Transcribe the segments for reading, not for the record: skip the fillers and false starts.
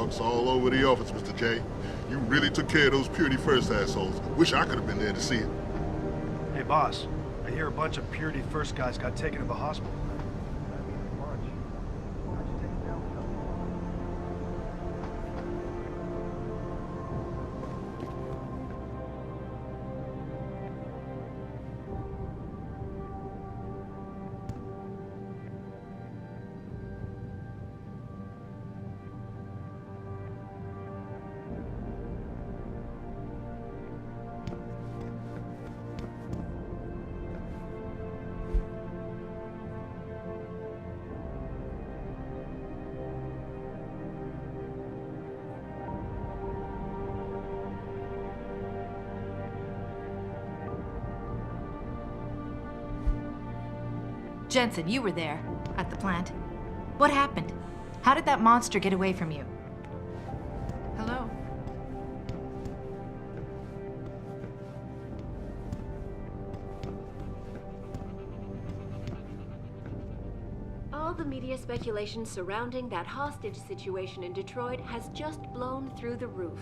Talks all over the office, Mr. J. You really took care of those Purity First assholes. Wish I could have been there to see it. Hey, boss. I hear a bunch of Purity First guys got taken to the hospital. Jensen, you were there, at the plant. What happened? How did that monster get away from you? Hello? All the media speculation surrounding that hostage situation in Detroit has just blown through the roof,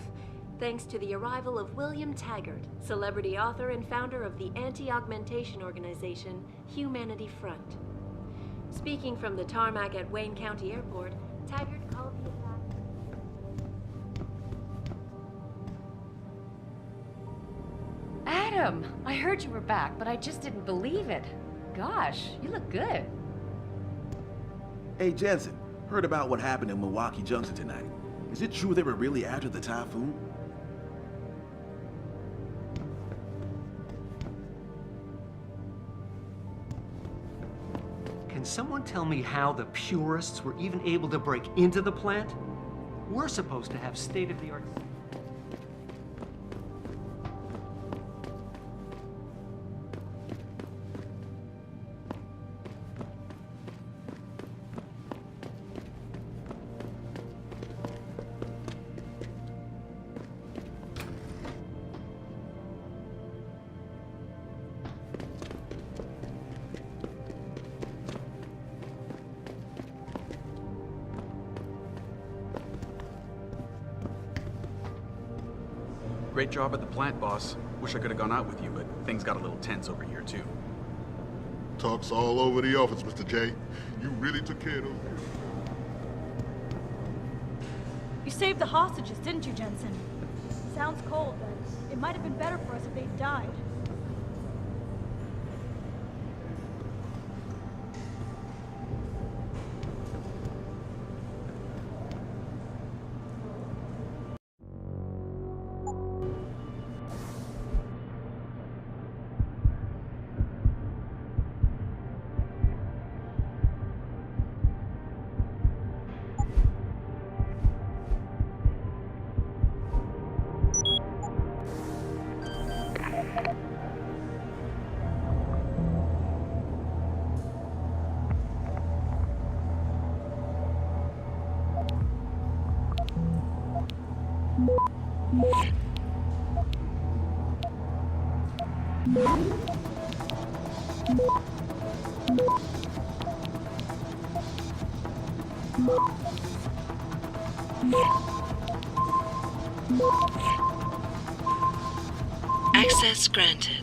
thanks to the arrival of William Taggart, celebrity author and founder of the anti-augmentation organization Humanity Front. Speaking from the tarmac at Wayne County Airport, Taggart called the attack... Adam, I heard you were back, but I just didn't believe it. Gosh, you look good. Hey, Jensen, heard about what happened in Milwaukee Junction tonight. Is it true they were really after the typhoon? Can someone tell me how the purists were even able to break into the plant? We're supposed to have state-of-the-art... Great job at the plant, boss. Wish I could have gone out with you, but things got a little tense over here, too. Talks all over the office, Mr. J. You really took care of those. You saved the hostages, didn't you, Jensen? Sounds cold, but it might have been better for us if they'd died. Access granted.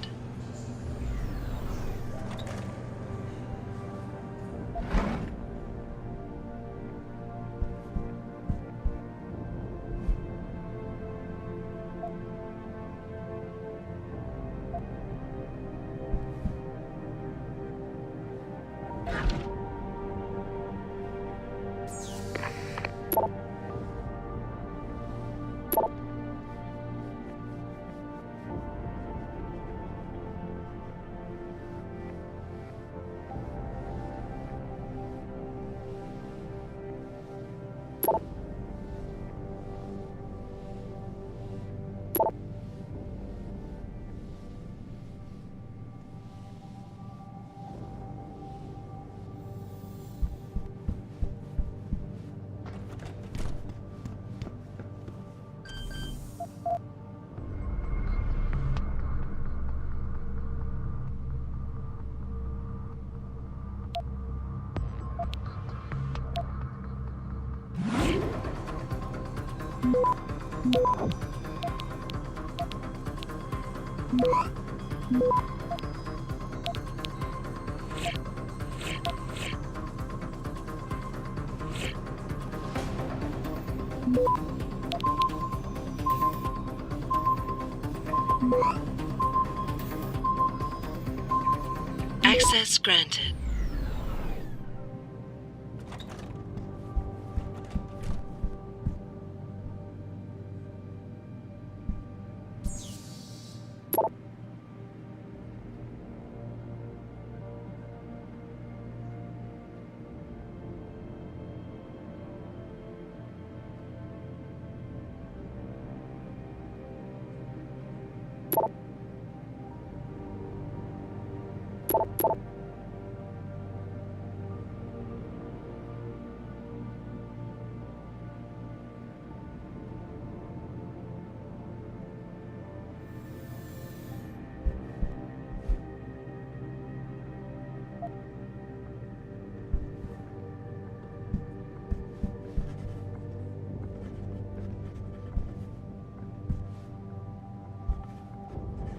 Access granted.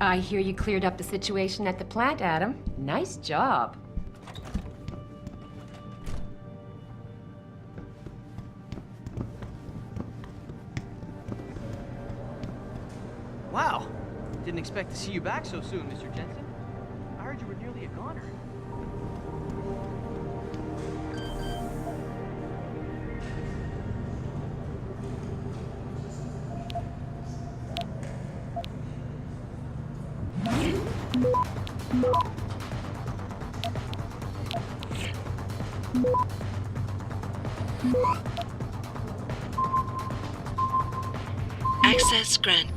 I hear you cleared up the situation at the plant, Adam. Nice job. Wow. Didn't expect to see you back so soon, Mr. Jensen. I heard you were nearly a goner. Access granted.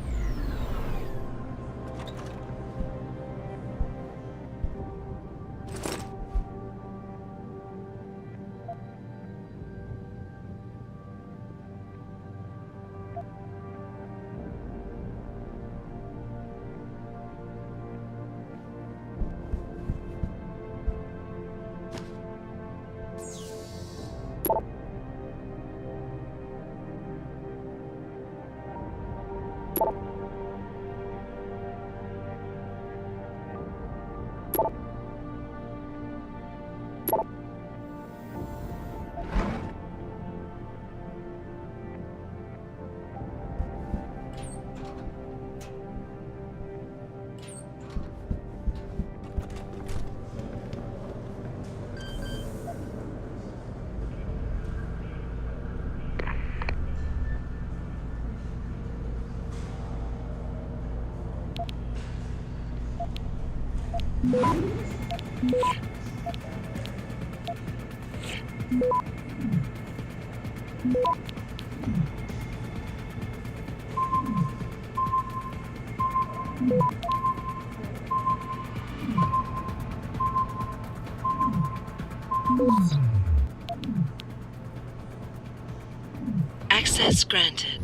Access granted.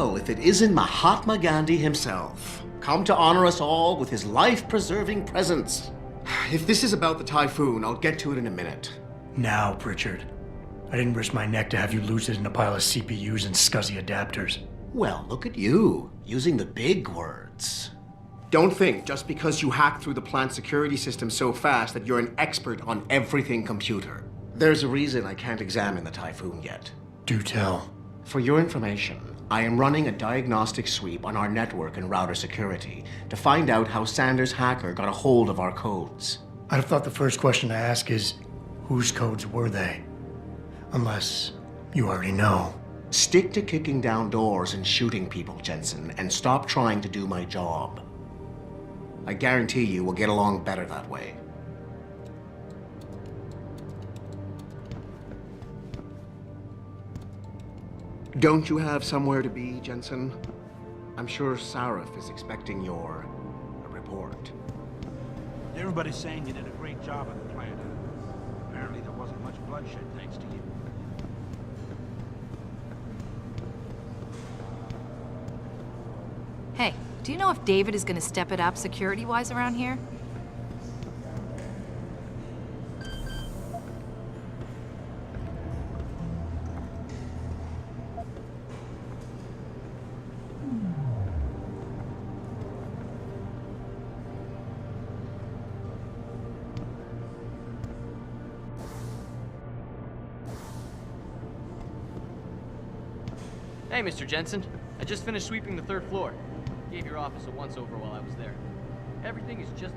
hell if it isn't Mahatma Gandhi himself, come to honor us all with his life-preserving presence. If this is about the typhoon, I'll get to it in a minute. Now, Pritchard. I didn't risk my neck to have you lose it in a pile of CPUs and scuzzy adapters. Well, look at you, using the big words. Don't think just because you hacked through the plant security system so fast that you're an expert on everything computer. There's a reason I can't examine the typhoon yet. Do tell. For your information, I am running a diagnostic sweep on our network and router security to find out how Sanders' hacker got a hold of our codes. I'd have thought the first question to ask is, whose codes were they? Unless you already know. Stick to kicking down doors and shooting people, Jensen, and stop trying to do my job. I guarantee you we'll get along better that way. Don't you have somewhere to be, Jensen? I'm sure Sarif is expecting your report. Everybody's saying you did a great job at the plant. Apparently there wasn't much bloodshed thanks to you. Hey, do you know if David is gonna step it up security-wise around here? Hey, Mr. Jensen. I just finished sweeping the 3rd floor. Gave your office a once-over while I was there. Everything is just...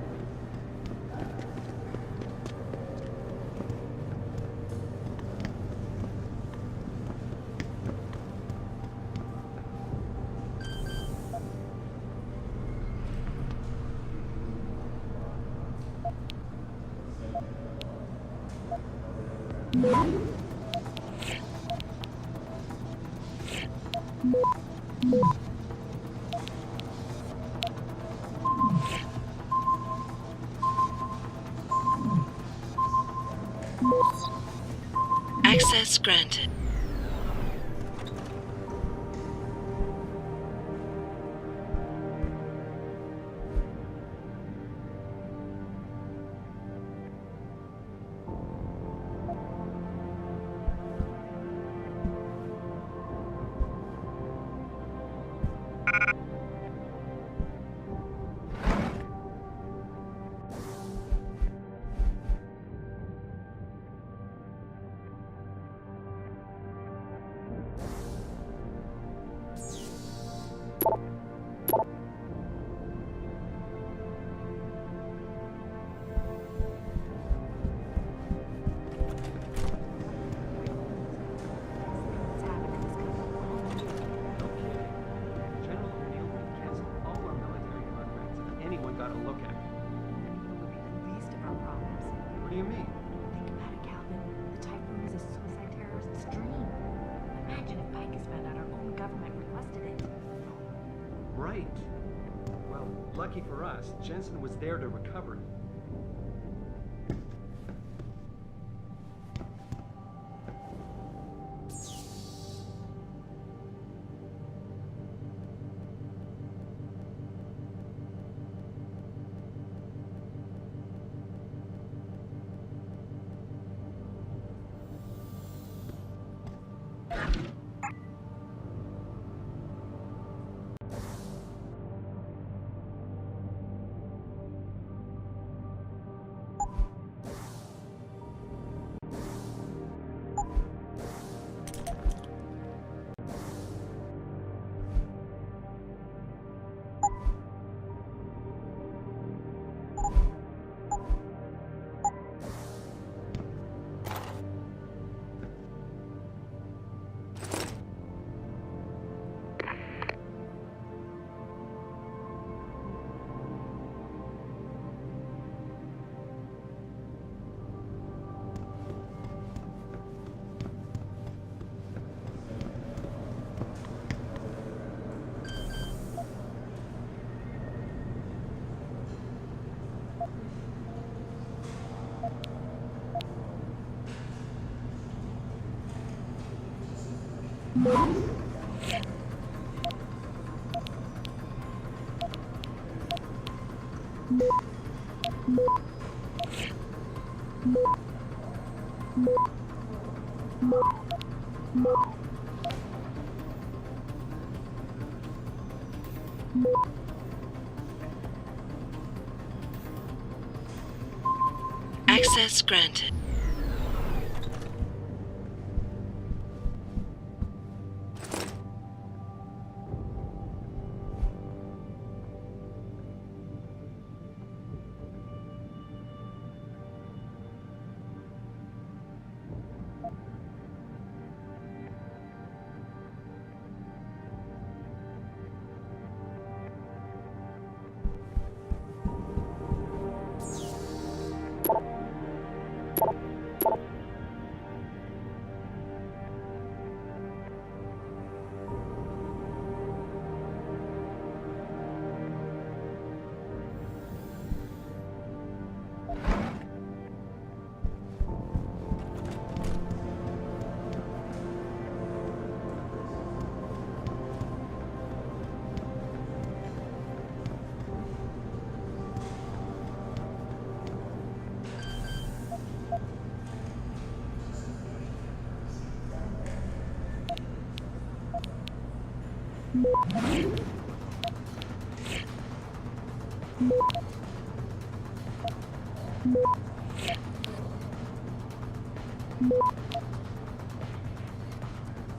Access granted. Right. Well, lucky for us, Jensen was there to recover it. Access granted.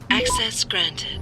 Access granted.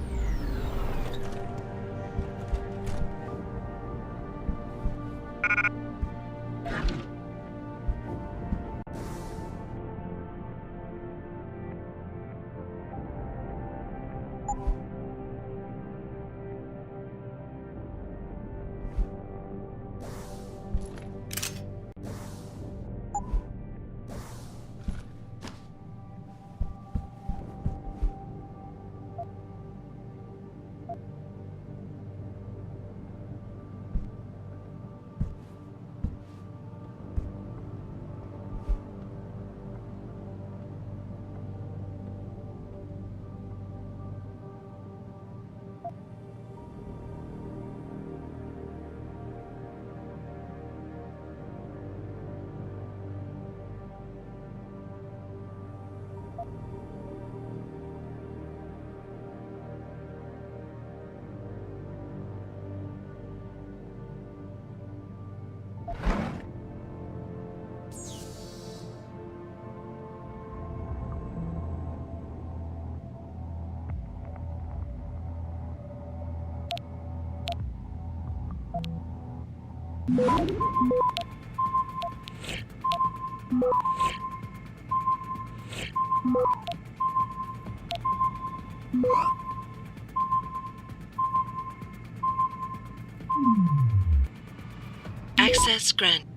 Access granted.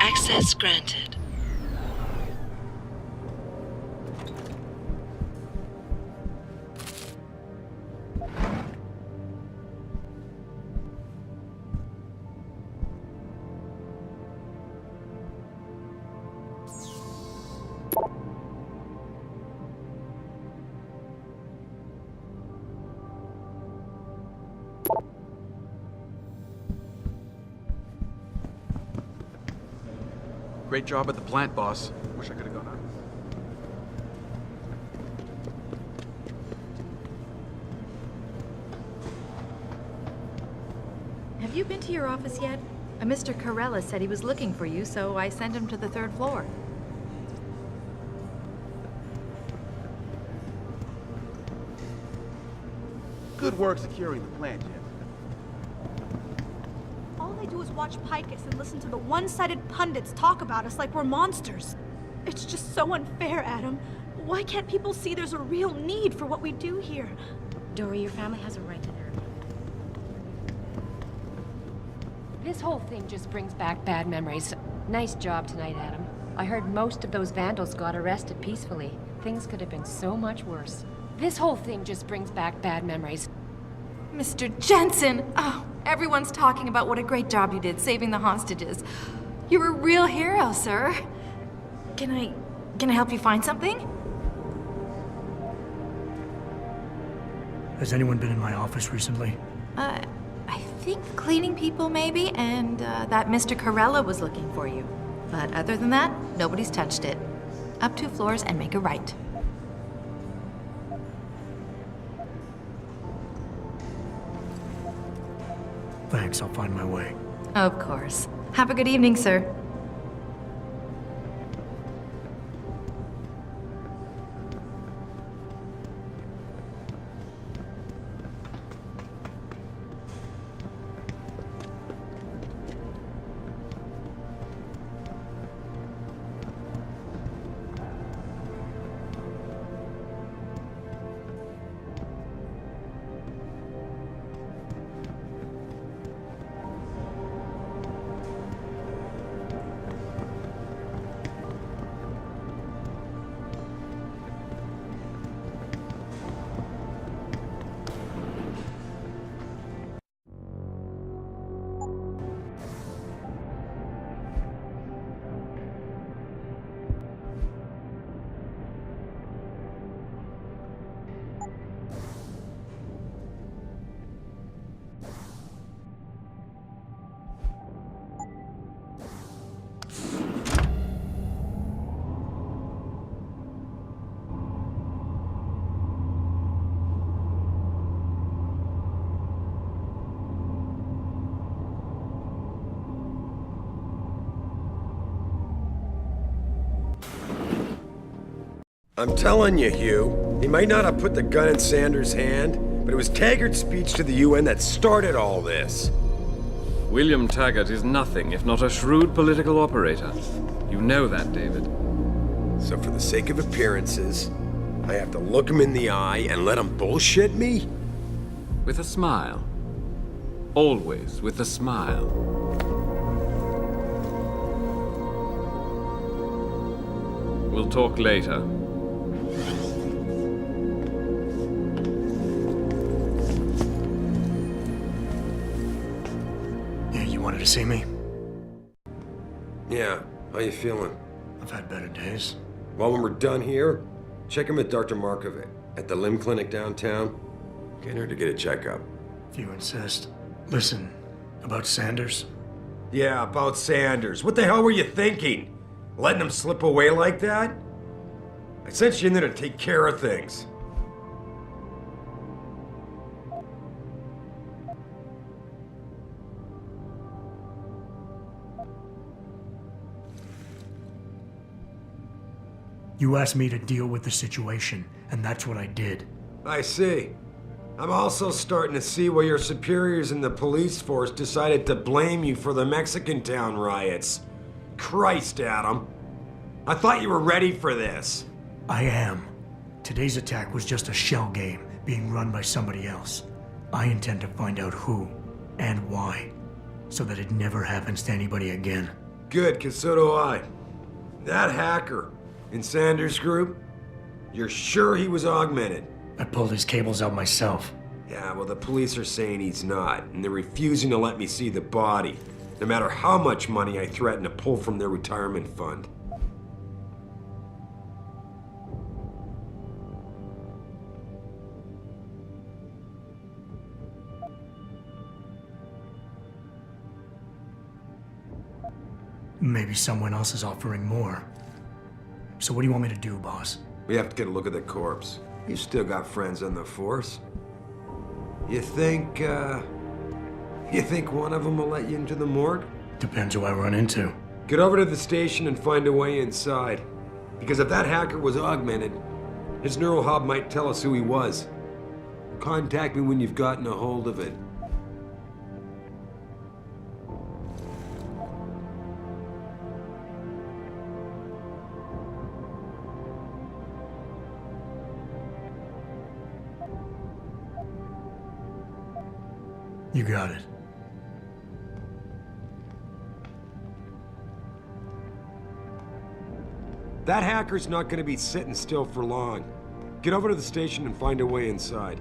Access granted. Great job at the plant, boss. Wish I could have gone out. Have you been to your office yet? Mr. Carella said he was looking for you, so I sent him to the 3rd floor. Good work securing the plant, Jensen. All they do is watch Picus and listen to the one-sided pundits talk about us like we're monsters. It's just so unfair, Adam. Why can't people see there's a real need for what we do here? Dory, your family has a right to their opinion. This whole thing just brings back bad memories. Nice job tonight, Adam. I heard most of those vandals got arrested peacefully. Things could have been so much worse. This whole thing just brings back bad memories. Mr. Jensen! Oh, everyone's talking about what a great job you did saving the hostages. You're a real hero, sir. Can I help you find something? Has anyone been in my office recently? I think cleaning people maybe, and that Mr. Carella was looking for you. But other than that, nobody's touched it. Up 2 floors and make a right. Thanks, I'll find my way. Of course. Have a good evening, sir. I'm telling you, Hugh, he might not have put the gun in Sanders' hand, but it was Taggart's speech to the UN that started all this. William Taggart is nothing if not a shrewd political operator. You know that, David. So for the sake of appearances, I have to look him in the eye and let him bullshit me? With a smile. Always with a smile. We'll talk later. You wanted to see me? Yeah, how you feeling? I've had better days. Well, when we're done here, check him with Dr. Markovic at the limb clinic downtown. Get her to get a checkup. If you insist. Listen, about Sanders? Yeah, about Sanders. What the hell were you thinking? Letting him slip away like that? I sent you in there to take care of things. You asked me to deal with the situation, and that's what I did. I see. I'm also starting to see why your superiors in the police force decided to blame you for the Mexican town riots. Christ, Adam. I thought you were ready for this. I am. Today's attack was just a shell game being run by somebody else. I intend to find out who and why, so that it never happens to anybody again. Good, 'cause so do I. That hacker in Sanders' group, you're sure he was augmented? I pulled his cables out myself. Yeah, well, the police are saying he's not, and they're refusing to let me see the body, no matter how much money I threaten to pull from their retirement fund. Maybe someone else is offering more. So what do you want me to do, boss? We have to get a look at the corpse. You've still got friends on the force. You think one of them will let you into the morgue? Depends who I run into. Get over to the station and find a way inside. Because if that hacker was augmented, his neural hub might tell us who he was. Contact me when you've gotten a hold of it. You got it. That hacker's not gonna be sitting still for long. Get over to the station and find a way inside.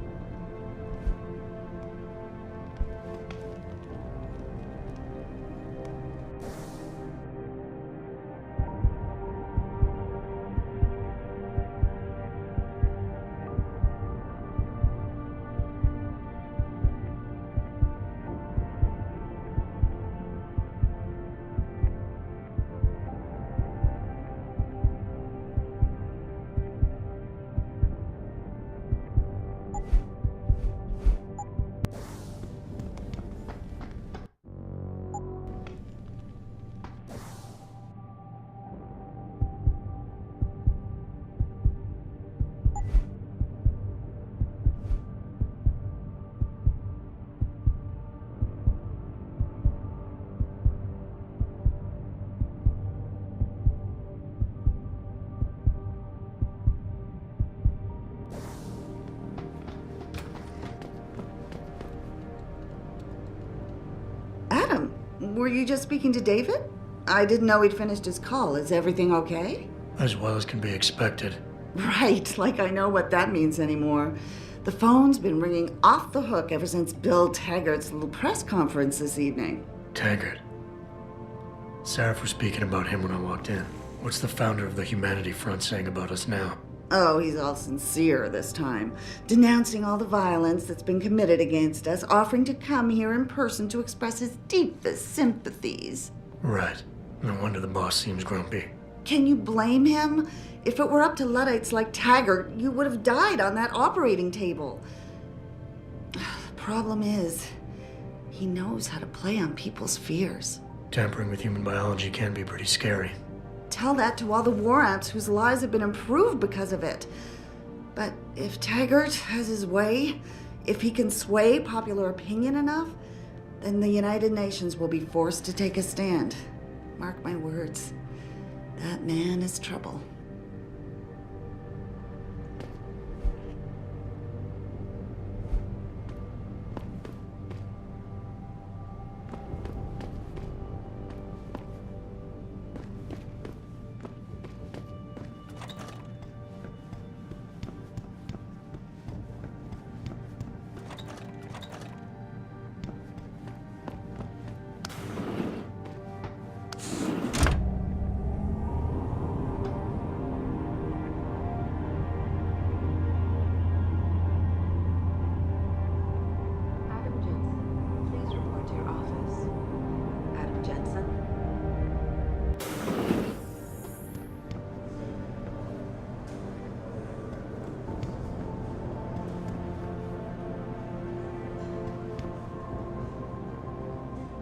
Adam, were you just speaking to David? I didn't know he'd finished his call. Is everything okay? As well as can be expected. Right, like I know what that means anymore. The phone's been ringing off the hook ever since Bill Taggart's little press conference this evening. Taggart. Sarif was speaking about him when I walked in. What's the founder of the Humanity Front saying about us now? Oh, he's all sincere this time, denouncing all the violence that's been committed against us, offering to come here in person to express his deepest sympathies. Right. No wonder the boss seems grumpy. Can you blame him? If it were up to Luddites like Taggart, you would have died on that operating table. The problem is, he knows how to play on people's fears. Tampering with human biology can be pretty scary. Tell that to all the war amps whose lives have been improved because of it. But if Taggart has his way, if he can sway popular opinion enough, then the United Nations will be forced to take a stand. Mark my words, that man is trouble.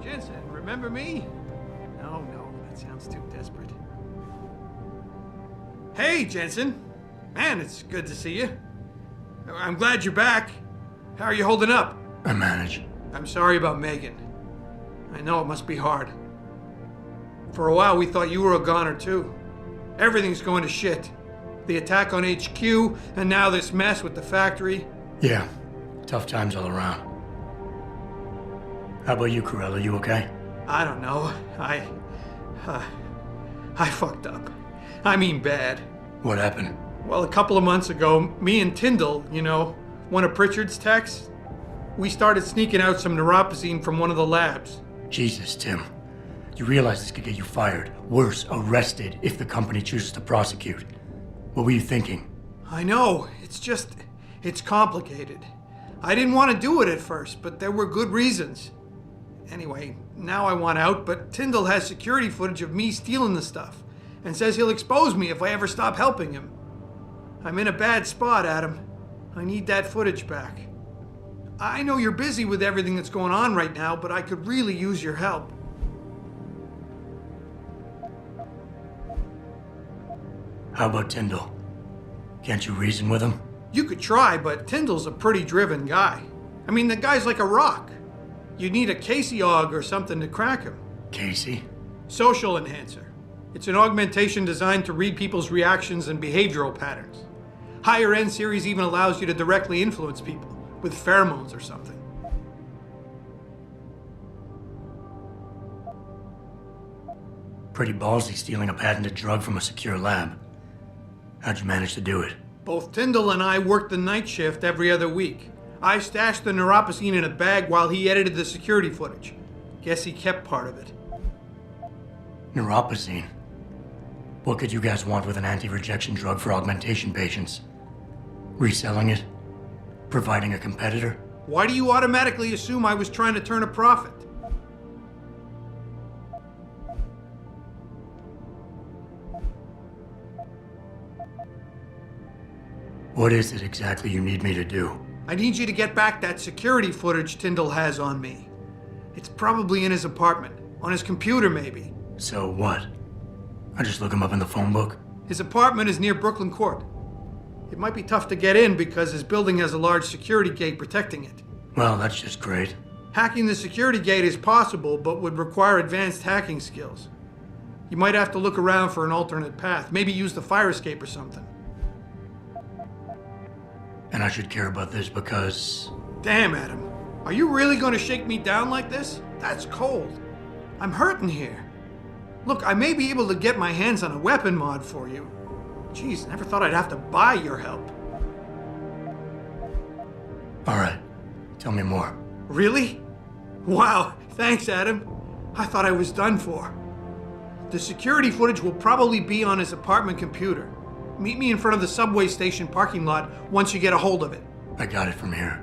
Jensen, remember me? No, that sounds too desperate. Hey, Jensen. Man, it's good to see you. I'm glad you're back. How are you holding up? I manage. I'm sorry about Megan. I know it must be hard. For a while, we thought you were a goner, too. Everything's going to shit. The attack on HQ, and now this mess with the factory. Yeah, tough times all around. How about you, Corella? You okay? I don't know. I fucked up. I mean bad. What happened? Well, a couple of months ago, me and Tyndall, you know, one of Pritchard's techs, we started sneaking out some neuropozyne from one of the labs. Jesus, Tim. You realize this could get you fired. Worse, arrested if the company chooses to prosecute. What were you thinking? I know. It's complicated. I didn't want to do it at first, but there were good reasons. Anyway, now I want out, but Tyndall has security footage of me stealing the stuff and says he'll expose me if I ever stop helping him. I'm in a bad spot, Adam. I need that footage back. I know you're busy with everything that's going on right now, but I could really use your help. How about Tyndall? Can't you reason with him? You could try, but Tyndall's a pretty driven guy. I mean, the guy's like a rock. You need a Casey-og or something to crack him. Casey? Social enhancer. It's an augmentation designed to read people's reactions and behavioral patterns. Higher-end series even allows you to directly influence people with pheromones or something. Pretty ballsy stealing a patented drug from a secure lab. How'd you manage to do it? Both Tyndall and I worked the night shift every other week. I stashed the neuropozyne in a bag while he edited the security footage. Guess he kept part of it. Neuropozyne? What could you guys want with an anti-rejection drug for augmentation patients? Reselling it? Providing a competitor? Why do you automatically assume I was trying to turn a profit? What is it exactly you need me to do? I need you to get back that security footage Tyndall has on me. It's probably in his apartment. On his computer, maybe. So what? I just look him up in the phone book? His apartment is near Brooklyn Court. It might be tough to get in because his building has a large security gate protecting it. Well, that's just great. Hacking the security gate is possible, but would require advanced hacking skills. You might have to look around for an alternate path. Maybe use the fire escape or something. And I should care about this because... Damn, Adam. Are you really going to shake me down like this? That's cold. I'm hurting here. Look, I may be able to get my hands on a weapon mod for you. Jeez, never thought I'd have to buy your help. All right. Tell me more. Really? Wow, thanks, Adam. I thought I was done for. The security footage will probably be on his apartment computer. Meet me in front of the subway station parking lot once you get a hold of it. I got it from here.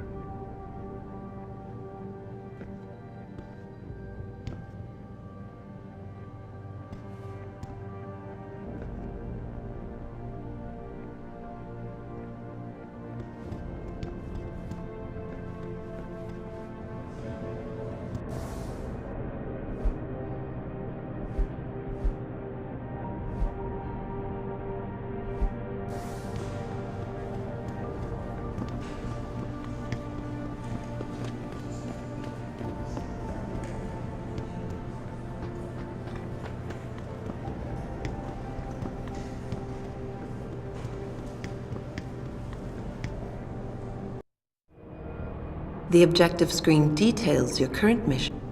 The objective screen details your current mission.